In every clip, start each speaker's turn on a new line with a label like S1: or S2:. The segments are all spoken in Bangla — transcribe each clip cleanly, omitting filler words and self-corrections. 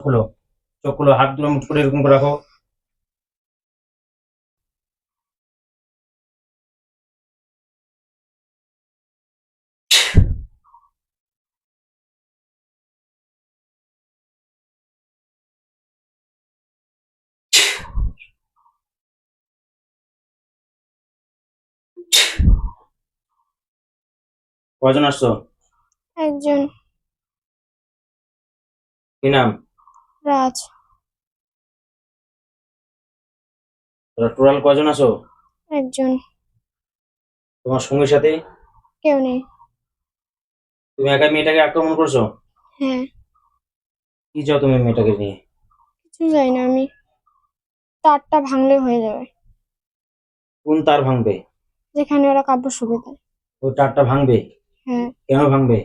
S1: খুলো, চোখ খুলো, হাত দুটো মুঠ করে এরকম করে রাখো। কয়জন আসছো?
S2: একজন।
S1: কি নাম?
S2: রাজ।
S1: টোটাল কয়জন আছো?
S2: একজন।
S1: তোমার সঙ্গী সাথে?
S2: কেউ নেই।
S1: তুমি একা মেয়েটাকে আক্রমণ করছো?
S2: হ্যাঁ।
S1: কি চাও তুমি মেয়েটাকে নিয়ে?
S2: কিছু জানি না আমি। তারটা ভাঙলে হয়ে যাবে।
S1: কোন তার ভাঙবে?
S2: যেখানে ওরা কাপড় শুকিয়ে দেয়।
S1: ওই তারটা ভাঙবে?
S2: হ্যাঁ।
S1: কেন ভাঙবে?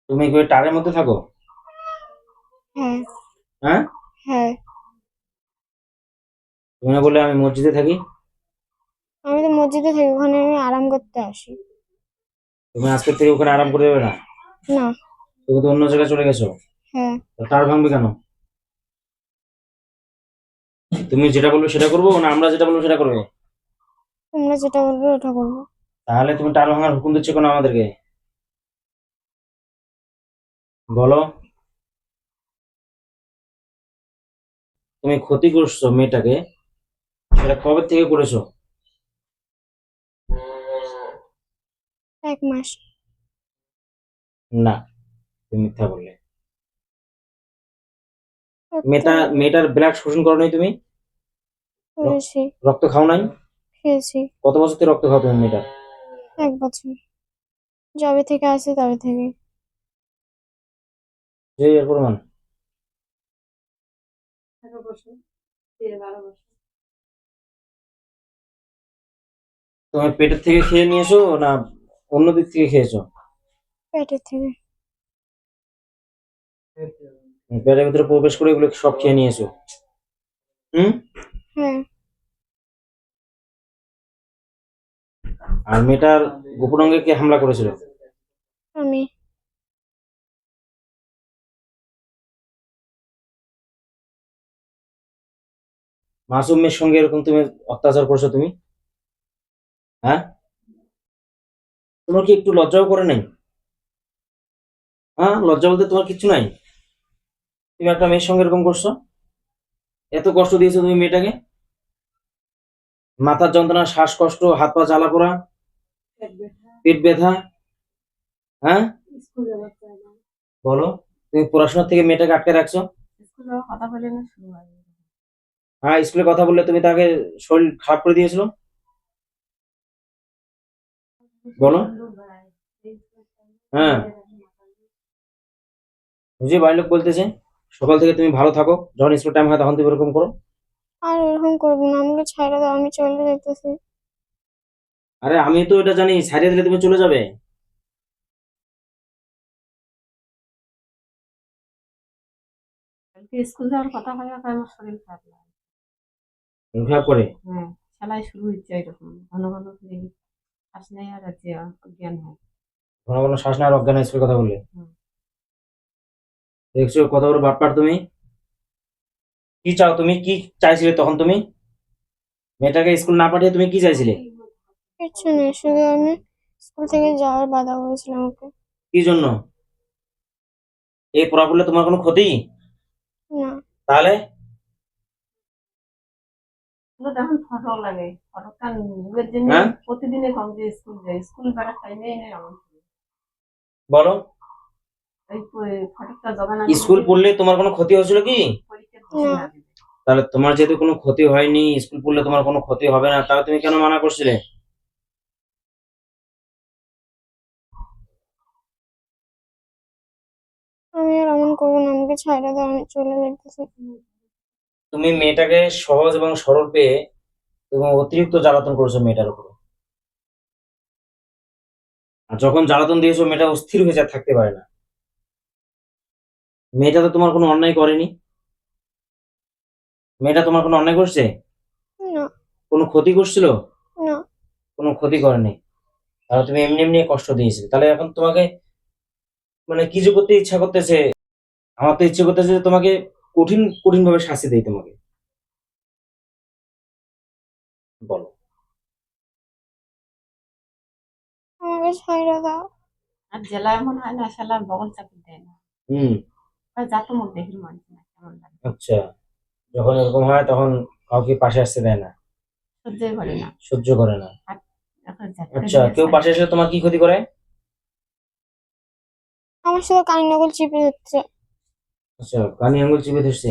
S1: তুমি কি ওই তারের মধ্যে থাকো?
S2: হ্যাঁ।
S1: হ্যাঁ?
S2: হ্যাঁ।
S1: তুমি না বললে আমি মসজিদে থাকি?
S2: আমি তো মসজিদে থাকি, ওখানে আমি আরাম করতে আসি।
S1: তুমি আজকের থেকে ওখানে আরাম করে দেবে না?
S2: না।
S1: তুমি তো অন্য জায়গায় চলে গেছো।
S2: হ্যাঁ।
S1: তো তার ভাঙবে কেন? তুমি যেটা বলবে সেটা করবো না আমরা যেটা বলবো সেটা করবে?
S2: তোমরা যেটা বলবে ওটা করবো।
S1: তাহলে তুমি তার ভাঙার হুকুম দিচ্ছ কেন আমাদেরকে? বলো। তুমি ক্ষতি করছো মেয়েটাকে, সেটা কবে থেকে করেছো?
S2: 1 মাস।
S1: না, তুমি মিথ্যা বললে।
S2: সত্যি।
S1: মেয়েটার ব্লাড শোষণ করো নাই তুমি? রক-
S2: করেছি।
S1: রক্ত খাও নাই?
S2: খেয়েছি।
S1: কত বছর থেকে রক্ত খাও তুমি মেয়েটার?
S2: 1 বছর। যবে থেকে আসি তবে থেকে।
S1: যে এর প্রমাণ?
S2: 11 বছর। 12 বছর।
S1: তুমি পেটের থেকে খেয়ে নিয়েছো না অন্য দিক থেকে খেয়েছো?
S2: পেটের থেকে।
S1: পেটের ভিতরে প্রবেশ করে এগুলো সব খেয়ে নিয়েছো? হুম?
S2: হ্যাঁ।
S1: আর মেয়েটার গোপন অঙ্গে কে হামলা করেছিল?
S2: আমি।
S1: মাসুম মেয়ের সঙ্গে এরকম তুমি অত্যাচার করছো তুমি? হ্যাঁ? তোমার কি একটু লজ্জাও করে নাই? হ্যাঁ, লজ্জা বলতে তোমার কিচ্ছু নাই? তুমি একটা মেয়ের সঙ্গে এরকম করছো? এত কষ্ট দিয়েছো তুমি মেয়েটাকে? মাথার যন্ত্রণা, শ্বাসকষ্ট, হাত পা জ্বালা পোড়া, পেট ব্যথা। হ্যাঁ? বলো। তুমি পড়াশোনা থেকে মেয়েটাকে আটকে রাখছো? হ্যাঁ, স্কুলে কথা বললে তুমি তাকে শরীর খারাপ করে দিয়েছিল? বলো। হ্যাঁ, বুঝি বাড়ির লোক বলতেছে সকাল থেকে তুমি ভালো থাকো, যখন স্কুল টাইম হয় তখন তুমি এরকম করো।
S2: আর এরকম করবো না, আমাকে ছাইড়া দাও, আমি চলে যেতেছি।
S1: আরে আমি তো এটা জানি, ছাড়িয়ে দিলে তুমি চলে যাবে।
S3: কালকে স্কুল যাওয়ার কথা হয় আর আমার শরীর খারাপ লাগে।
S1: মন খারাপ করে?
S3: হ্যাঁ, খেলায় শুরু হচ্ছে এরকম ঘন ঘন করে শ্বাস নেই আর যে অজ্ঞান হয়।
S1: ঘন ঘন শ্বাস নেওয়ার অজ্ঞান হয় স্কুল কথা বললে?
S3: হুম।
S1: দেখছো কত বড় বাটপার তুমি? কি চাও তুমি? কি চাইছিলে তখন তুমি? মেয়েটাকে স্কুল না পাঠিয়ে তুমি কি চাইছিলে?
S2: কিচ্ছু নেই, শুধু আমি স্কুল থেকে যাওয়ার বাধা করেছিলাম ওকে।
S1: কি জন্য? এই পড়া করলে তোমার কোনো ক্ষতি?
S2: না।
S1: তাহলে?
S3: শুধু তখন ফটক লাগে, ফটকটা নিজের জন্য
S1: হ্যাঁ,
S3: প্রতিদিনে কম যে স্কুল যায়, স্কুল বেড়ার টাইমেই নেই আমার।
S1: বলো।
S3: ওই ফটকটা জমা না
S1: স্কুল
S3: দিলে
S1: পড়লে তোমার কোনো ক্ষতি হয়েছিল কি?
S3: পরীক্ষা বসে
S2: না।
S3: না দিলে।
S1: তাহলে তোমার যেহেতু কোনো ক্ষতি হয়নি, স্কুল পড়লে তোমার কোনো ক্ষতি হবে না, তাহলে তুমি কেন মানা করছিলে?
S2: আমি আর এমন করবো না, আমাকে ছাইড়া দাও, আমি চলে যেতেছি।
S1: তুমি মেয়েটাকে সহজ এবং সরল পেয়ে তুমি অতিরিক্ত জ্বালাতন করেছো মেয়েটার উপরে। আর যখন জ্বালাতন দিয়েছো মেয়েটা অস্থির হয়ে যা থাকতে পারে না। মেয়েটা তো তোমার কোনো অন্যায় করেনি। মেয়েটা তোমার কোনো অন্যায় করছে?
S2: না।
S1: কোনো ক্ষতি করছিল?
S2: না।
S1: কোনো ক্ষতি করেনি। তাহলে তুমি এমনি এমনি কষ্ট দিয়েছিলে, তাহলে এখন তোমাকে মানে কি যে করতে ইচ্ছা করতেছে, আমার তো ইচ্ছে করতেছে যে তোমাকে কঠিন কঠিন ভাবে শাস্তি দেই তোমাকে। বলো।
S2: আমাকে ছাইড়া দাও।
S3: আর জেলায় মনে হয় না শালার বগল চাকরি দেয় না।
S1: হুম।
S3: আর যা তো মুখ দেখির মানুষ না কেমন লাগে,
S1: আচ্ছা, যখন এরকম হয় তখন কাউকে পাশে আসতে দেয় না,
S3: সহ্যই করে না।
S1: সহ্য করে না।
S3: আর এখন যাতে
S1: আচ্ছা, কেউ পাশে এসে তোমার কি ক্ষতি করে?
S2: আমার সাথে কান নকল চিপে ধরছে।
S1: আচ্ছা, কানে আঙ্গুল চিপে ধরছে।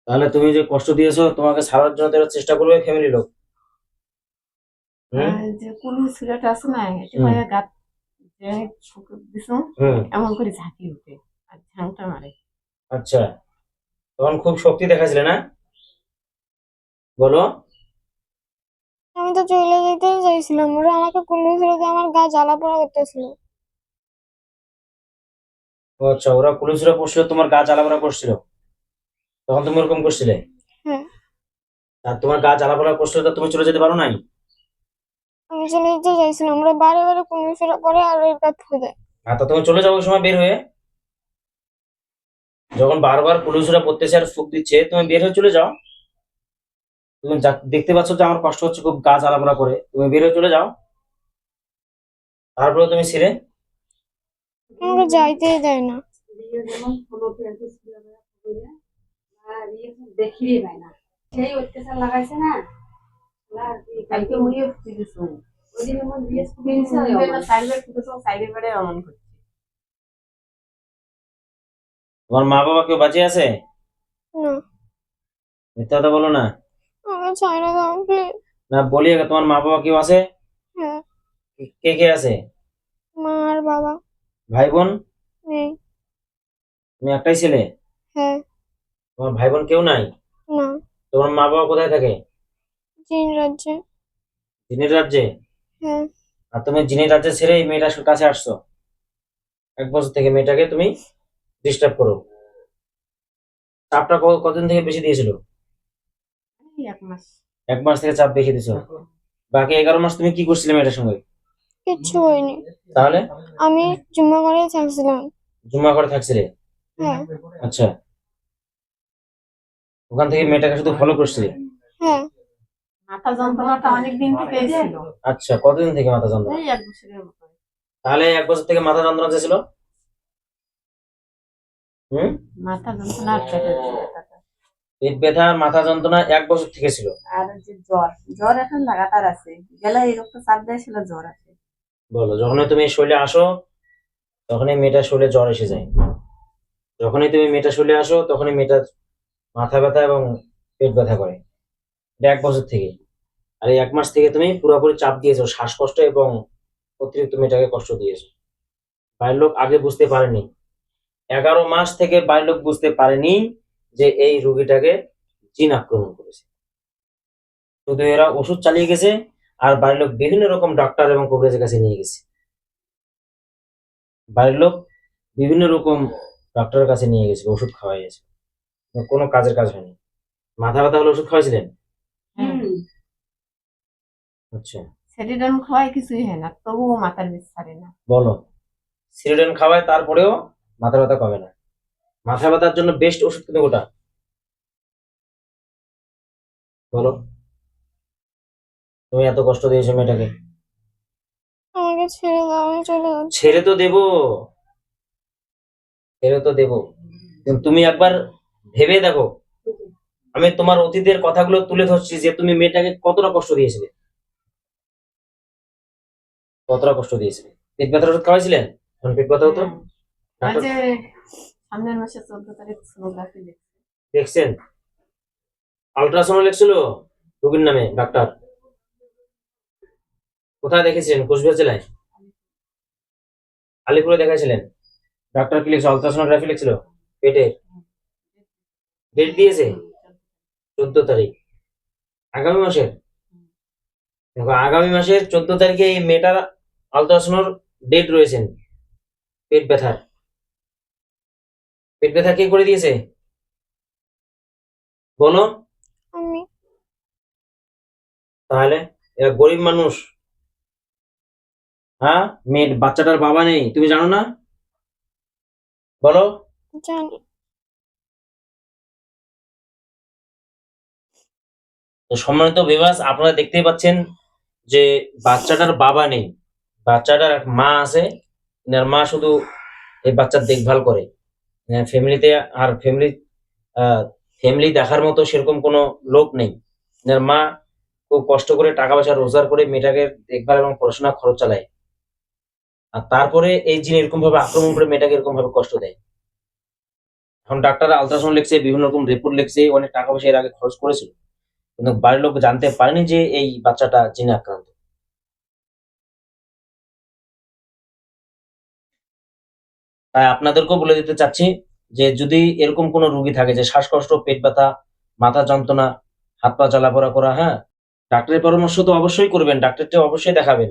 S1: তাহলে তুমি যে কষ্ট দিয়েছো তোমাকে ছাড়ার জন্য তারা চেষ্টা করবে ফ্যামিলি লোক। হুম।
S3: যে কুলু ছেলেটা আছে না, এটি
S1: হুম।
S3: ভাইয়া গাত যে ঠুকে দিছো,
S1: হুম।
S3: এমন করে ঝাঁকি উঠে আর ঝাংটা মারে।
S1: আচ্ছা, তখন খুব শক্তি দেখাইছিলে না? বলো।
S2: আমি তো চলে যেতে চাইছিলাম, ওরা আমাকে কুল্লু ছিল যে আমার গা জ্বালা পোড়া করতেছিল।
S1: ও আচ্ছা, ওরা পুলিশরা পড়ছিল, তোমার গা জ্বালাপোড়া করছিল, তখন তুমি ওরকম করছিলে?
S2: হ্যাঁ,
S1: আর তোমার গা জ্বালাপোড়া করছিল তো তুমি চলে যেতে পারো নাই?
S2: আমি চলে যেতে চাইছিলাম, ওরা বারে বারে কুল্লু ফেরা পরে আর ওর গা থুয়ে দেয়।
S1: আর তো তুমি চলে যাও ওই সময় বের হয়ে, যখন বারবার পুলিশরা পড়তেছে আর ফুক দিচ্ছে তুমি বের হয়ে চলে যাও। তুমি দেখতে পাচ্ছ যে আমার কষ্ট হচ্ছে খুব, গা জ্বালাপোড়া করে, তুমি বের হয়ে চলে যাও। তারপরে তুমি ছিলে।
S2: আমাকে যাইতেই দেয় না।
S3: কালকে মুইও দিছো, ওই দিন এমন বিএস দিছো সাইডে দিছো, সাইডে বেড়ে অমন করছে।
S1: তোমার মা বাবা কেউ বাঁচিয়ে আছে?
S2: না,
S1: মিথ্যা কথা বলো না।
S2: আমাকে ছাইড়া দাও প্লিজ।
S1: না, বলি আগে, তোমার মা বাবা কেউ আছে?
S2: হ্যাঁ,
S1: কে কে আছে?
S2: মা আর বাবা
S1: ভাই বোন?
S2: নেই।
S1: তুমি একটাই ছেলে?
S2: হ্যাঁ।
S1: তোমার ভাই বোন কেউ নাই?
S2: না,
S1: তোমার মা বাবা কোথায় থাকে?
S2: জিন রাজ্যে।
S1: জিনের রাজ্যে?
S2: হ্যাঁ।
S1: আর তুমি জিনের রাজ্যে ছেড়ে এই মেয়েটার কাছে আসছো 1 বছর থেকে, মেয়েটাকে তুমি ডিস্টার্ব করো। চাপটা কতদিন থেকে বেশি দিয়েছিল?
S3: এই 1 মাস।
S1: 1 মাস থেকে চাপ বেশি দিছো। বাকি 11 মাস তুমি কি করছিলে মেয়েটার সঙ্গে?
S2: কিচ্ছু হয়নি,
S1: তাহলে?
S2: আমি জুম্মা করে থাকছিলাম।
S1: জুম্মা করে থাকছিলে?
S2: হ্যাঁ।
S1: আচ্ছা, ওখান থেকে মেয়েটাকে শুধু ফলো করছিলে?
S2: হ্যাঁ।
S3: মাথা যন্ত্রণাটা অনেক দিন থেকে ছিল,
S1: আচ্ছা, কতদিন থেকে মাথা যন্ত্রণা?
S3: এই 1 বছরের মতো।
S1: তাহলে 1 বছর থেকে মাথা যন্ত্রণা যে ছিল? হুম।
S3: মাথা যন্ত্রণা আর পেটের ব্যথাটা।
S1: পেট ব্যথা আর মাথা যন্ত্রণা 1 বছর থেকে ছিল?
S3: আর যে জ্বর, জ্বর এখন লাগাতার আছে, গেলায় এই রক্ত চাপ দেয় ছিল জ্বর আছে।
S1: বলো, যখনই তুমি শরীরে আসো তখনই মেয়েটার শরীরে জ্বর এসে যায়। যখনই তুমি মেয়েটার শরীরে আসো তখনই মেয়েটার মাথা ব্যথা এবং পেট ব্যথা করে। এটা 1 বছর থেকে। আর এই 1 মাস থেকে তুমি পুরোপুরি চাপ দিয়েছো, শ্বাসকষ্ট এবং অতিরিক্ত মেয়েটাকে কষ্ট দিয়েছো। বাড়ির লোক আগে বুঝতে পারেনি, 11 মাস থেকে বাড়ির লোক বুঝতে পারেনি যে এই রোগীটাকে জিন আক্রমণ করেছে। শুধু এরা ওষুধ চালিয়ে গেছে, আর বাড়ির লোক বিভিন্ন রকম ডাক্তার এবং কবিরাজের কাছে নিয়ে গেছে। বাড়ির লোক বিভিন্ন রকম ডাক্তারের কাছে নিয়ে গেছে, ওষুধ খাওয়াই গেছে, কোনো কাজের কাজ হয়নি। মাথা ব্যথা হলে ওষুধ খাওয়াইছিলেন? আচ্ছা।
S3: সেরিডন খাওয়াই কিছুই হয় না, তবুও মাথার বিষ ছাড়ে না।
S1: বলো, সিরিডেন খাওয়ায় তারপরেও মাথা ব্যথা কমে না? মাথা ব্যথার জন্য বেস্ট ওষুধ কিন্তু ওটা। বলো, তুমি এত কষ্ট দিয়েছো মেয়েটাকে।
S2: আমাকে ছেড়ে দাও, আমি চলে যাচ্ছি।
S1: ছেড়ে তো দেবো, ছেড়ে তো দেবো, কিন্তু তুমি একবার ভেবে দেখো, আমি তোমার অতীতের কথাগুলো তুলে ধরছি যে তুমি মেয়েটাকে কতটা কষ্ট দিয়েছিলে, কতটা কষ্ট দিয়েছিলে। পেট ব্যথার ওষুধ খাওয়াইছিলেন যখন পেট ব্যথা হতো?
S3: আর
S1: ডাক্তার
S3: যে সামনের মাসে 14 তারিখ সোনোগ্রাফি দেখছি।
S1: দেখছেন? আল্ট্রাসাউন্ড লেগছিল রোগীর নামে ডাক্তার? কোথায় দেখেছিলেন? কোচবিহার জেলায়? আলিপুরে দেখাইছিলেন? ডাক্তার কি লিখছে? আল্ট্রাসোনোগ্রাফি লিখছিল পেটের? ডেট দিয়েছে 14 তারিখ আগামী মাসের। দেখো, আগামী মাসের 14 তারিখে এই মেয়েটার আল্ট্রাসাউন্ড ডেট রয়েছেন। পেট ব্যথার, পেট ব্যথা কে করে দিয়েছে? বলো।
S2: আমি।
S1: তাহলে এরা গরিব মানুষ, হ্যাঁ, বাচ্চাটার বাবা নেই, তুমি জানো না? বলো।
S2: জানি।
S1: তো সম্মানিত ভিউয়ার্স, আপনারা দেখতেই পাচ্ছেন যে বাচ্চাটার বাবা নেই, বাচ্চাটার এক মা আছে। এনার মা শুধু এই বাচ্চার দেখভাল করে। ফ্যামিলিতে আর ফ্যামিলি দেখার মতো সেরকম কোনো লোক নেই। এনার মা খুব কষ্ট করে টাকা পয়সা রোজগার করে মেয়েটাকে দেখভাল এবং পড়াশোনা খরচ চালায়। আর তারপরে এই জিন এরকম ভাবে আক্রমণ করে মেয়েটাকে এরকম ভাবে কষ্ট দেয়। এখন ডাক্তার আল্ট্রাসাউন্ড লিখছে, বিভিন্ন রকম রিপোর্ট লিখছে, অনেক টাকা পয়সা এর আগে খরচ করেছিল, কিন্তু বাড়ির লোক জানতে পারেনি যে এই বাচ্চাটা জিনে আক্রান্ত। তাই আপনাদেরকেও বলে দিতে চাচ্ছি যে যদি এরকম কোনো রোগী থাকে যে শ্বাসকষ্ট, পেট ব্যথা, মাথা যন্ত্রণা, হাত পা চলাফেরা করা, হ্যাঁ, ডাক্তারের পরামর্শ তো অবশ্যই করবেন, ডাক্তারকে অবশ্যই দেখাবেন,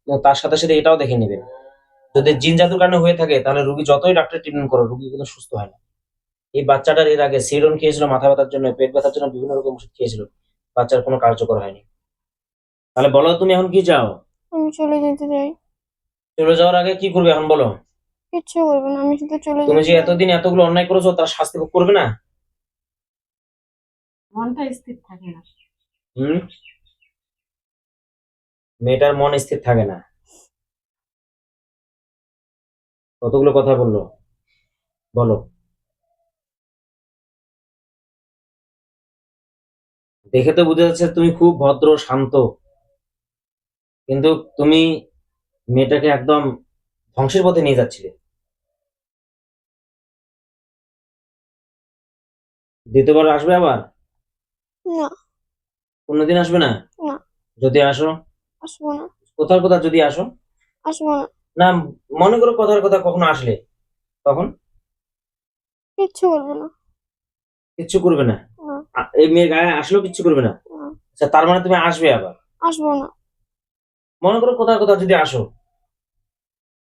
S1: এবং তার সাথে সাথে এটাও দেখে নেবেন। যদি জিন জাদুর কারণে হয়ে থাকে তাহলে রোগী যতই ডাক্তার ট্রিটমেন্ট করো, রোগী কিন্তু সুস্থ হয় না। এই বাচ্চাটার এর আগে সিরন খেয়েছিল মাথা ব্যথার জন্য, পেট ব্যথার জন্য বিভিন্ন রকম ওষুধ খেয়েছিল, বাচ্চার কোনো কার্যকর হয়নি। তাহলে বলো তুমি এখন কি চাও?
S2: আমি চলে যেতে চাই।
S1: চলে যাওয়ার আগে কি করবে এখন বলো?
S2: কিচ্ছু করবো না, আমি শুধু চলে
S1: তুমি
S2: যেতে
S1: যে
S2: চাই।
S1: এতদিন এতগুলো অন্যায় করেছো তার শাস্তি ভোগ করবে না?
S3: মনটা স্থির থাকে না।
S1: হুম। মেয়েটার মন স্থির থাকে না, কতগুলো কথা বললো, বলো। দেখে তো বোঝা যাচ্ছে তুমি খুব ভদ্র শান্ত, কিন্তু তুমি মেয়েটাকে একদম ধ্বংসের পথে নিয়ে যাচ্ছিলে। দ্বিতীয়বার আসবে আবার?
S2: না।
S1: কোনোদিন আসবে না?
S2: না।
S1: যদি আসো,
S2: আসবো না।
S1: কোথার কথা যদি আসো,
S2: আসবো না।
S1: না, মনে করো কথার কথা কখনো আসলে, তখন
S2: কিচ্ছু করবো না।
S1: কিচ্ছু করবে না?
S2: না।
S1: এই মেয়ের গায়ে আসলেও কিচ্ছু করবে না?
S2: না।
S1: আচ্ছা, তার মানে তুমি আসবে আবার।
S2: আসবো না।
S1: মনে করো কথার কথা যদি আসো,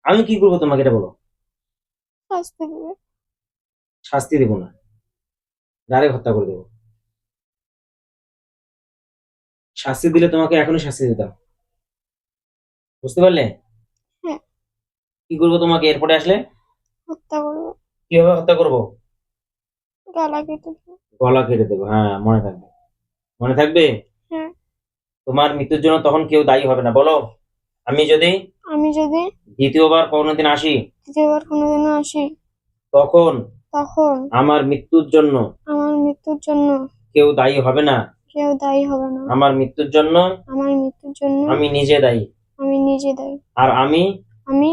S1: আমি কি করবো তোমাকে এটা বলো?
S2: শাস্তি দিবে।
S1: শাস্তি দেবো না, ডাইরেক্ট হত্যা করে দেবো। শাস্তি দিলে তোমাকে এখনই শাস্তি দিতাম, বুঝতে পারলে?
S2: হ্যাঁ।
S1: কি করবো তোমাকে এরপরে আসলে?
S2: হত্যা করবো।
S1: কিভাবে হত্যা করবো?
S2: গলা কেটে দেবো।
S1: গলা কেটে দেবো, হ্যাঁ, মনে থাকবে, মনে থাকবে।
S2: হ্যাঁ।
S1: তোমার মৃত্যুর জন্য তখন কেউ দায়ী হবে না, বলো। আমি যদি
S2: আমি যদি
S1: দ্বিতীয়বার কোনোদিন আসি,
S2: দ্বিতীয়বার কোনোদিনও আসি,
S1: তখন
S2: তখন
S1: আমার মৃত্যুর জন্য
S2: আমার মৃত্যুর জন্য
S1: কেউ দায়ী হবে না।
S2: কেউ দায়ী হবে না।
S1: আমার মৃত্যুর জন্য
S2: আমার মৃত্যুর জন্য
S1: আমি নিজে দায়ী।
S2: আমি নিজে দায়ী।
S1: আর আমি
S2: আমি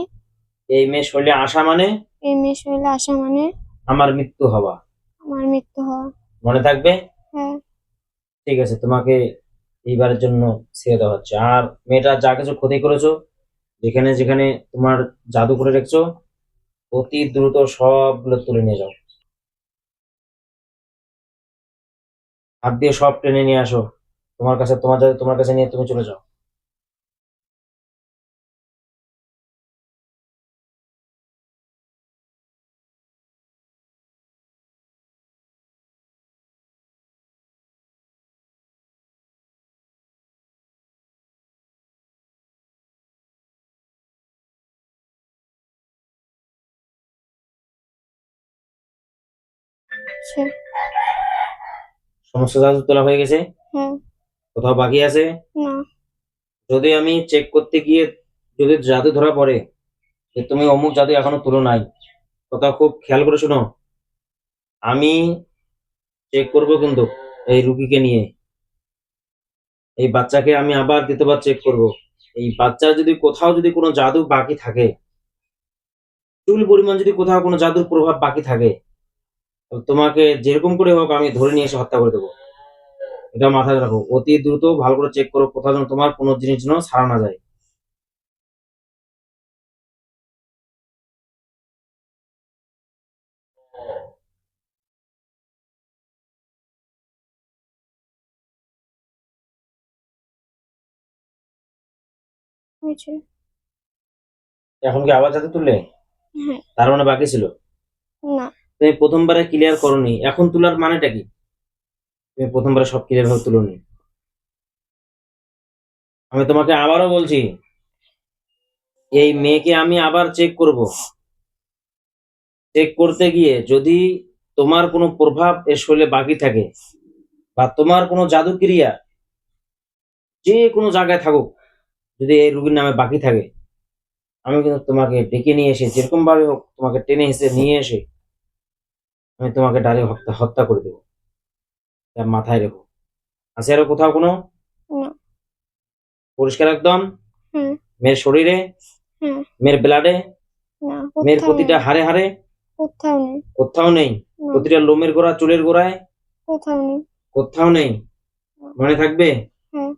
S1: এই মেয়ে শরীরে আসা মানে
S2: এই মেয়ের শরীরে আসা মানে
S1: আমার মৃত্যু হওয়া,
S2: আমার মৃত্যু হওয়া।
S1: মনে থাকবে।
S2: হ্যাঁ।
S1: ঠিক আছে, তোমাকে এইবারের জন্য ছেড়ে দেওয়া হচ্ছে। আর মেয়েটা যা কিছু ক্ষতি করেছো, যেখানে যেখানে তোমার জাদু করে রেখেছো, অতি দ্রুত সবগুলো তুলে নিয়ে যাও, হাত দিয়ে সব টেনে নিয়ে আসো তোমার কাছে, তোমার কাছে নিয়ে তুমি চলে যাও।
S2: সে।
S1: সমস্ত জাদু তোলা হয়ে গেছে?
S2: হ্যাঁ।
S1: কোথাও বাকি আছে?
S2: না।
S1: যদি আমি চেক করতে গিয়ে যদি জাদু ধরা পড়ে যে তুমি অমুক জাদু এখনো তুলো নাই, কথা খুব খেয়াল করে শোনো। আমি চেক করব কিন্তু এই রুগীকে নিয়ে, এই বাচ্চাকে আমি আবার দ্বিতীয়বার চেক করব। এই বাচ্চার যদি কোথাও যদি কোনো জাদু বাকি থাকে, চুল পরিমাণ যদি কোথাও কোনো জাদুর প্রভাব বাকি থাকে, তাহলে তোমাকে যেরকম করে হোক আমি ধরে নিয়ে এসে হত্যা করে দেবো। এটা মাথায় রাখো, অতি দ্রুত ভালো করে চেক করো কোথাও যেন তোমার কোনো জিনিস যেন ছাড়া না যায়।
S2: হয়েছে।
S1: এখন কি আবার জাদু তুললে?
S2: হ্যাঁ।
S1: তার মানে বাকি ছিল।
S2: না।
S1: তুমি প্রথমবারে ক্লিয়ার করোনি, এখন তোলার মানেটা কি? তুমি প্রথমবারে সব ক্লিয়ার ভাবে তুলোনি। আমি তোমাকে আবারও বলছি, এই মেয়েকে আমি আবার চেক করব। চেক করতে গিয়ে যদি তোমার কোনো প্রভাব এর শরীরে বাকি থাকে বা তোমার কোনো জাদুক্রিয়া যে কোনো জায়গায় থাকুক, যদি এই রোগীর নামে বাকি থাকে, আমি কিন্তু তোমাকে ডেকে নিয়ে এসে যেরকম ভাবে হোক তোমাকে টেনে হেসে নিয়ে এসে আমি তোমাকে ডাইরেক্ট হত্যা হত্যা করে দেবো। এটা মাথায় রেখো। আছে আরো কোথাও কোনো?
S2: না।
S1: পরিষ্কার একদম?
S2: হুম।
S1: মেয়ের শরীরে,
S2: হ্যাঁ।
S1: মেয়ের ব্লাডে,
S2: না,
S1: মেয়ের
S2: কোথাও
S1: প্রতিটা
S2: নেই।
S1: হাড়ে হাড়ে?
S2: কোথাও নেই।
S1: কোথাও নেই?
S2: না,
S1: প্রতিটা লোমের গোড়া, চুলের গোড়ায়?
S2: কোথাও নেই।
S1: কোথাও নেই?
S2: না।
S1: মনে থাকবে?
S2: হ্যাঁ।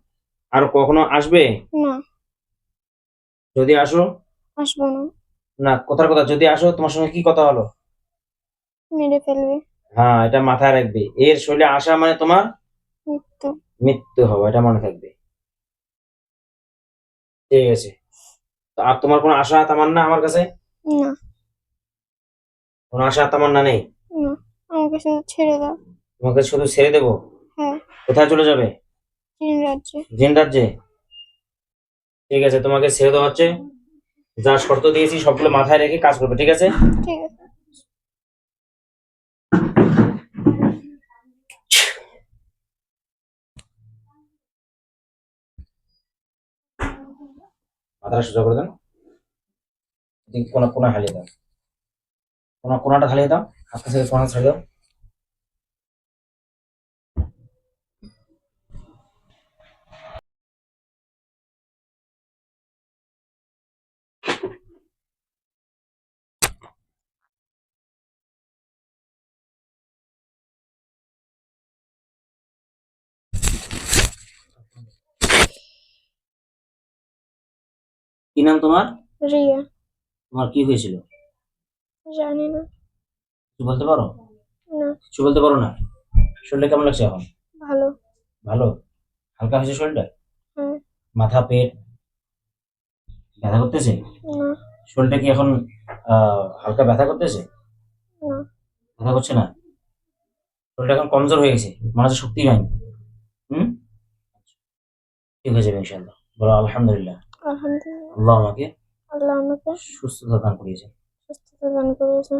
S1: আর কখনো আসবে?
S2: না,
S1: যদি আসো?
S2: আসবো না।
S1: না, কথার কথা, যদি আসো তোমার সঙ্গে কি কথা হলো?
S2: মেরে ফেলবে।
S1: হ্যাঁ, এটা মাথায় রাখবে। এর শরীরে আসা মানে তোমার
S2: মৃত্যু।
S1: মৃত্যু হবে, এটা মনে থাকবে। ঠিক আছে। তো আর তোমার কোনো আশা তামান্না আমার কাছে?
S2: না।
S1: কোনো আশা তামান্না নেই?
S2: না, আমাকে শুধু ছেড়ে দাও।
S1: তোমাকে শুধু ছেড়ে দেবো?
S2: হ্যাঁ।
S1: কোথায় চলে যাবে?
S2: চীন রাজ্যে।
S1: জিন রাজ্যে? ঠিক আছে, তোমাকে ছেড়ে দেওয়া হচ্ছে। যা শর্ত দিয়েছি সবগুলো মাথায় রেখে কাজ করবে, ঠিক আছে?
S2: ঠিক আছে।
S1: মাথাটা সোজা করে দেন। কোনা কোনা হালিয়ে দাও। কোনাটা হালিয়ে দাও। হাত থেকে কোনা ছাড়িয়ে দাও। কি নাম তোমার?
S2: রিয়া।
S1: তোমার কি হয়েছিল?
S2: জানি না।
S1: কিছু বলতে পারো?
S2: না।
S1: কিছু বলতে পারো না? শরীরটা কেমন লাগছে এখন?
S2: ভালো।
S1: ভালো? হালকা হয়েছে শরীরটা?
S2: হ্যাঁ।
S1: মাথা, পেট ব্যথা করতেছে?
S2: না।
S1: শরীরটা কি এখন হালকা ব্যথা করতেছে?
S2: না।
S1: ব্যথা করছে না? শরীরটা এখন কমজোর হয়ে গেছে, মনে হচ্ছে শক্তি নাই। হুম? ঠিক হয়ে যাবে ইনশাল্লাহ। বলো আলহামদুলিল্লাহ।
S2: আলহামদুলিল্লাহ।
S1: আল্লাহ আমাকে
S2: আল্লাহ আমাকে
S1: সুস্থতা দান করিয়েছে।
S2: সুস্থতা দান করেছে।